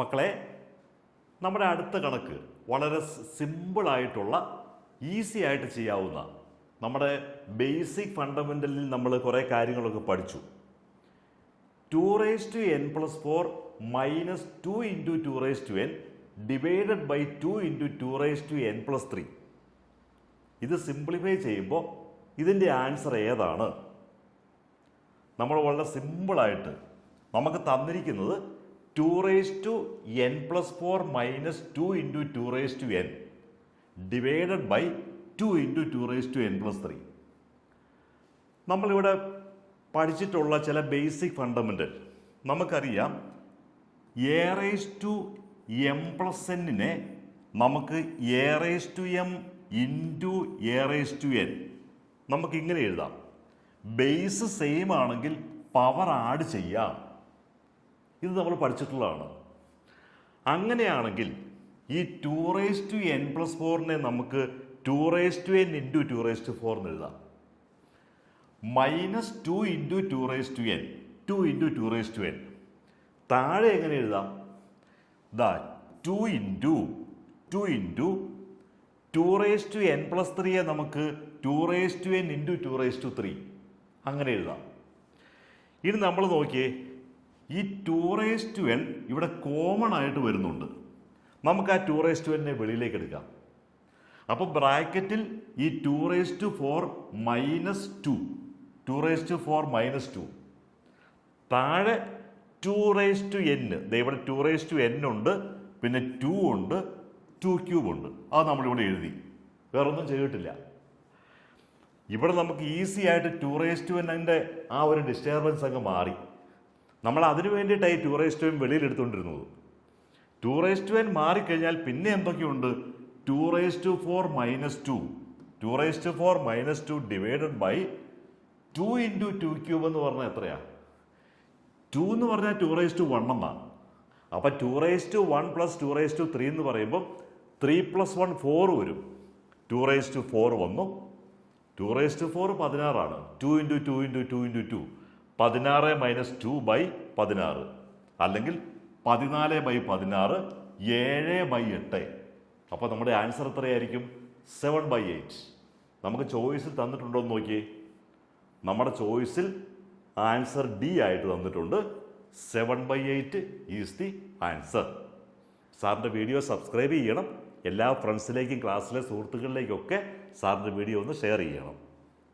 മക്കളെ, നമ്മുടെ അടുത്ത കണക്ക് വളരെ സിമ്പിളായിട്ടുള്ള ഈസി ആയിട്ട് ചെയ്യാവുന്ന നമ്മുടെ ബേസിക് ഫണ്ടമെൻ്റലിൽ നമ്മൾ കുറേ കാര്യങ്ങളൊക്കെ പഠിച്ചു. 2n+4 minus 2 × 2n divided by 2 × 2n+3. ഇത് സിംപ്ലിഫൈ ചെയ്യുമ്പോൾ ഇതിൻ്റെ ആൻസർ ഏതാണ്? നമ്മൾ വളരെ സിമ്പിളായിട്ട് നമുക്ക് തന്നിരിക്കുന്നത് 2n+4 minus 2 × 2n divided by 2 × 2n+3. നമ്മളിവിടെ പഠിച്ചിട്ടുള്ള ചില ബേസിക് ഫണ്ടമെൻ്റൽ നമുക്കറിയാം. a⁻m+n നമുക്ക് a⁻m × a⁻n നമുക്ക് ഇങ്ങനെ എഴുതാം. ബേസ് സെയിം ആണെങ്കിൽ പവർ ആഡ് ചെയ്യാം. ഇത് നമ്മൾ പഠിച്ചിട്ടുള്ളതാണ്. അങ്ങനെയാണെങ്കിൽ ഈ 2n+4 നമുക്ക് 2n × 2 എന്ന് എഴുതാം. മൈനസ് 2 × 2n 2 × 2n താഴെ എങ്ങനെ എഴുതാം? 2 × 2n+3 നമുക്ക് 2n × 2 അങ്ങനെ എഴുതാം. ഇനി നമ്മൾ നോക്കിയേ, ഈ 2n ഇവിടെ കോമൺ ആയിട്ട് വരുന്നുണ്ട്. നമുക്ക് ആ 2n വെളിയിലേക്ക് എടുക്കാം. അപ്പോൾ ബ്രാക്കറ്റിൽ ഈ 2⁴ മൈനസ് 2 താഴെ 2n. ഇവിടെ 2n ഉണ്ട്, പിന്നെ 2 ഉണ്ട്, 2³ ഉണ്ട്. അത് നമ്മളിവിടെ എഴുതി, വേറൊന്നും ചെയ്തിട്ടില്ല. ഇവിടെ നമുക്ക് ഈസി ആയിട്ട് 2n ആ ഒരു ഡിസ്റ്റർബൻസ് അങ്ങ് മാറി. നമ്മൾ അതിനു വേണ്ടിയിട്ടായി 2n വെളിയിലെടുത്തുകൊണ്ടിരുന്നത്. 2n മാറിക്കഴിഞ്ഞാൽ പിന്നെ എന്തൊക്കെയുണ്ട്? 2⁴ മൈനസ് 2 ഡിവൈഡഡ് ബൈ 2 × 2³ എന്ന് പറഞ്ഞാൽ എത്രയാ? 2 എന്ന് പറഞ്ഞാൽ 2⁴ എന്നാണ്. അപ്പം 2⁴ + 2⁵ എന്ന് പറയുമ്പോൾ 3 + 1 4 വരും. 2⁴ വന്നു. 2⁴ 16 2 × 2 × 2 × 2 16 - 2/16 അല്ലെങ്കിൽ 14/16 7/8. അപ്പോൾ നമ്മുടെ ആൻസർ എത്രയായിരിക്കും? 7/8. നമുക്ക് ചോയ്സിൽ തന്നിട്ടുണ്ടോ എന്ന് നോക്കിയേ. നമ്മുടെ ചോയ്സിൽ ആൻസർ ഡി ആയിട്ട് തന്നിട്ടുണ്ട്. 7/8 ഈസ് ദി ആൻസർ. സാറിൻ്റെ വീഡിയോ സബ്സ്ക്രൈബ് ചെയ്യണം. എല്ലാ ഫ്രണ്ട്സിലേക്കും ക്ലാസ്സിലെ സുഹൃത്തുക്കളിലേക്കൊക്കെ സാറിൻ്റെ വീഡിയോ ഒന്ന് ഷെയർ ചെയ്യണം.